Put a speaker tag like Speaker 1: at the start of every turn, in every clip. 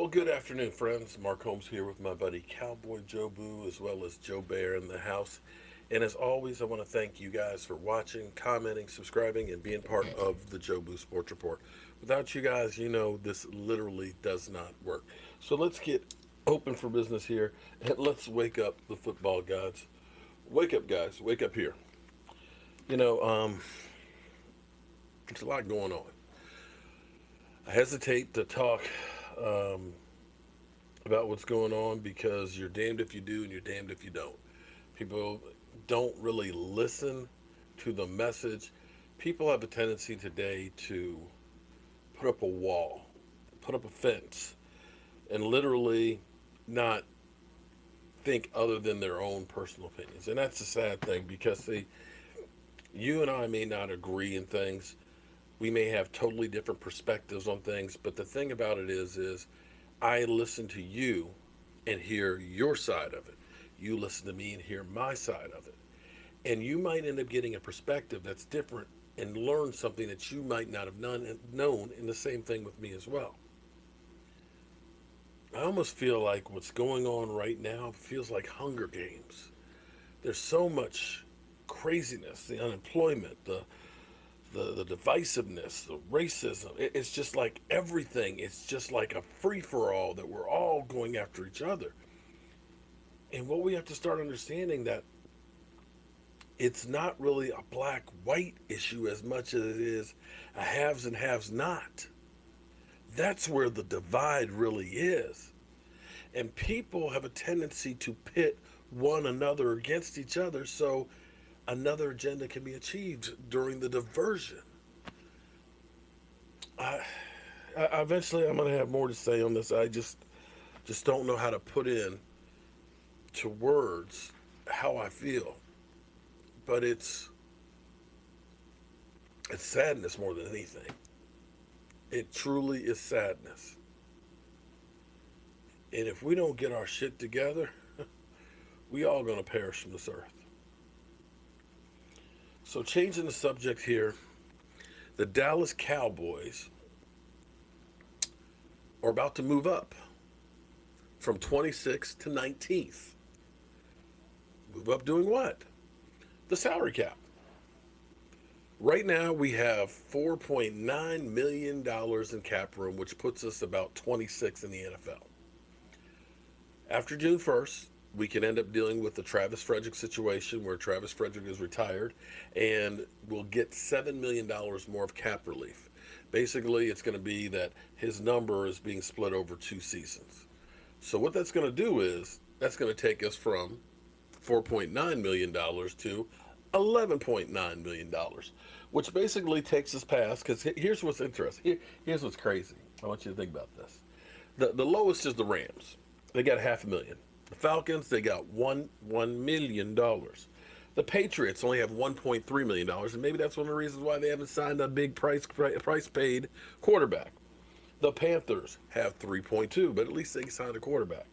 Speaker 1: Well, good afternoon, friends. Mark Holmes here with my buddy Cowboy Joe Boo, as well as Joe Bear in the house. And as always, I want to thank you guys for watching, commenting, subscribing, and being part of the Joe Boo Sports Report. Without you guys, this literally does not work. So let's get open for business here, and let's wake up the football gods. Wake up, guys. Wake up here. You know, um, there's a lot going on. I hesitate to talk um, about what's going on because you're damned if you do and you're damned if you don't. People don't really listen to the message. People have a tendency today to put up a wall, put up a fence, and literally not think other than their own personal opinions. And that's a sad thing because, see, you and I may not agree in things. We may have totally different perspectives on things, but the thing about it is I listen to you and hear your side of it. You listen to me and hear my side of it. And you might end up getting a perspective that's different and learn something that you might not have known, and the same thing with me as well. I almost feel like what's going on right now feels like Hunger Games. There's so much craziness, the unemployment, the divisiveness, the racism. It's just like everything. It's just like a free for all that we're all going after each other. And what we have to start understanding that it's not really a black white issue as much as it is a haves and haves not. That's where the divide really is. And people have a tendency to pit one another against each other so another agenda can be achieved during the diversion. I, Eventually I'm going to have more to say on this. I just don't know how to put in to words how I feel. But it's sadness more than anything. It truly is sadness. And if we don't get our shit together, we all going to perish from this earth. So changing the subject here, the Dallas Cowboys are about to move up from 26th to 19th. Move up doing what? The salary cap. Right now we have $4.9 million in cap room, which puts us about 26 in the NFL. After June 1st, we can end up dealing with the Travis Frederick situation where Travis Frederick is retired and we'll get $7 million more of cap relief. Basically, it's going to be that his number is being split over 2 seasons. So what that's going to do is that's going to take us from $4.9 million to $11.9 million, which basically takes us past, because here's what's interesting. Here's what's crazy. I want you to think about this. The lowest is the Rams. They got $500,000. The Falcons, they got $1 million. The Patriots only have $1.3 million, and maybe that's one of the reasons why they haven't signed a big price paid quarterback. The Panthers have 3.2, but at least they signed a quarterback.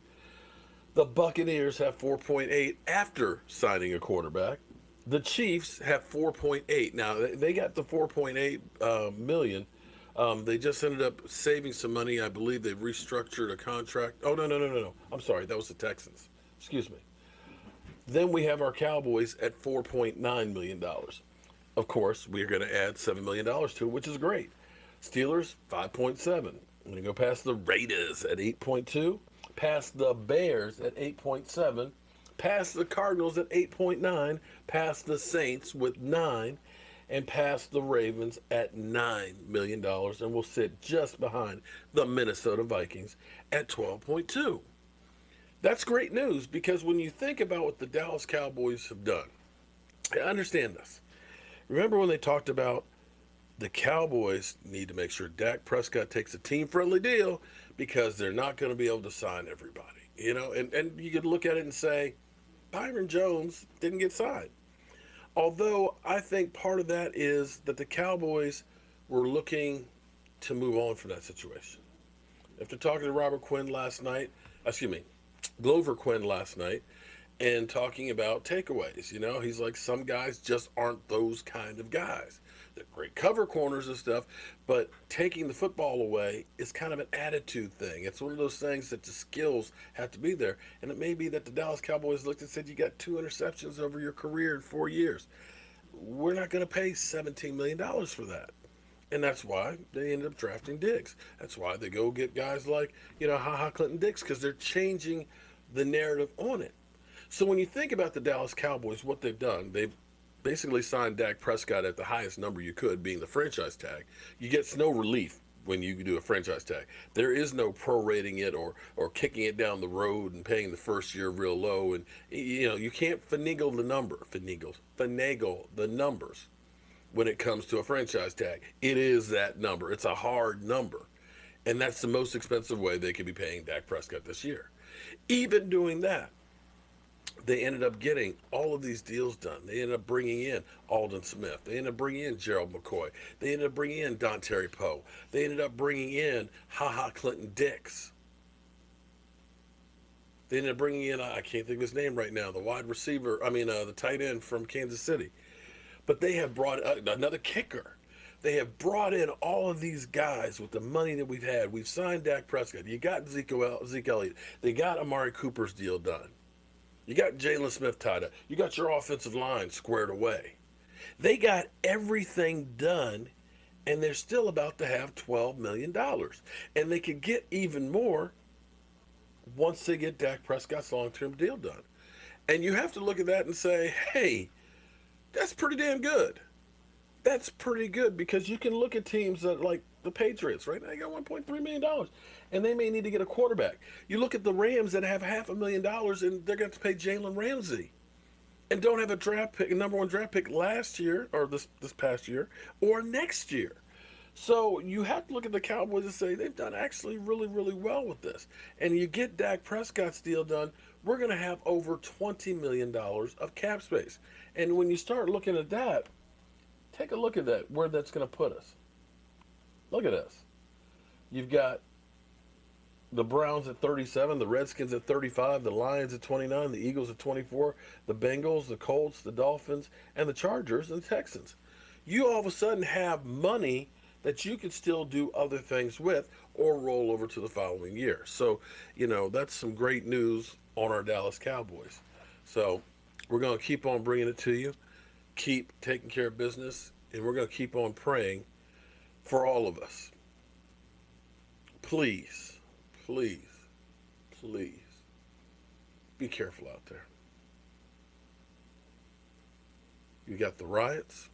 Speaker 1: The Buccaneers have 4.8 after signing a quarterback. The Chiefs have 4.8. Now they got the 4.8 million. They just ended up saving some money. I believe they've restructured a contract. Oh no. I'm sorry, that was the Texans. Excuse me. Then we have our Cowboys at $4.9 million. Of course, we're going to add $7 million to it, which is great. Steelers, 5.7. I'm going to go past the Raiders at 8.2, past the Bears at 8.7, past the Cardinals at 8.9, past the Saints with 9, and past the Ravens at $9 million, and we'll sit just behind the Minnesota Vikings at 12.2. That's great news because when you think about what the Dallas Cowboys have done, I understand this. Remember when they talked about the Cowboys need to make sure Dak Prescott takes a team-friendly deal because they're not going to be able to sign everybody. And you could look at it and say, Byron Jones didn't get signed. Although I think part of that is that the Cowboys were looking to move on from that situation. After talking to Glover Quinn last night, and talking about takeaways. He's like, some guys just aren't those kind of guys. They're great cover corners and stuff, but taking the football away is kind of an attitude thing. It's one of those things that the skills have to be there. And it may be that the Dallas Cowboys looked and said, you got 2 interceptions over your career in 4 years. We're not going to pay $17 million for that. And that's why they ended up drafting Diggs. That's why they go get guys like, Clinton Dix, because they're changing the narrative on it. So when you think about the Dallas Cowboys, what they've done, they've basically signed Dak Prescott at the highest number you could, being the franchise tag. You get no relief when you do a franchise tag. There is no prorating it or kicking it down the road and paying the first year real low. And, you can't finagle the numbers when it comes to a franchise tag. It is that number. It's a hard number. And that's the most expensive way they could be paying Dak Prescott this year. Even doing that, they ended up getting all of these deals done. They ended up bringing in Aldon Smith. They ended up bringing in Gerald McCoy. They ended up bringing in Dontari Poe. They ended up bringing in Clinton Dix. They ended up bringing in, I can't think of his name right now, the tight end from Kansas City. But they have brought another kicker. They have brought in all of these guys with the money that we've had. We've signed Dak Prescott. You got Zeke Elliott. They got Amari Cooper's deal done. You got Jalen Smith tied up. You got your offensive line squared away. They got everything done, and they're still about to have $12 million. And they could get even more once they get Dak Prescott's long-term deal done. And you have to look at that and say, hey, that's pretty damn good. That's pretty good, because you can look at teams that, like the Patriots, right now they got $1.3 million, and they may need to get a quarterback. You look at the Rams that have $500,000, and they're going to pay Jalen Ramsey, and don't have a number one draft pick last year, or this past year, or next year. So you have to look at the Cowboys and say they've done actually really, really well with this. And you get Dak Prescott's deal done, we're going to have over $20 million of cap space. And when you start looking at that, take a look at that, where that's going to put us. Look at this. You've got the Browns at 37, the Redskins at 35, the Lions at 29, the Eagles at 24, the Bengals, the Colts, the Dolphins, and the Chargers and the Texans. You all of a sudden have money that you can still do other things with or roll over to the following year. So, that's some great news on our Dallas Cowboys. So we're going to keep on bringing it to you, keep taking care of business, and we're going to keep on praying for all of us. Please, please, please be careful out there. You got the riots,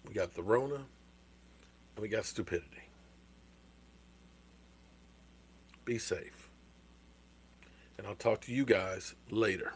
Speaker 1: we got the Rona, and we got stupidity. Be safe. And I'll talk to you guys later.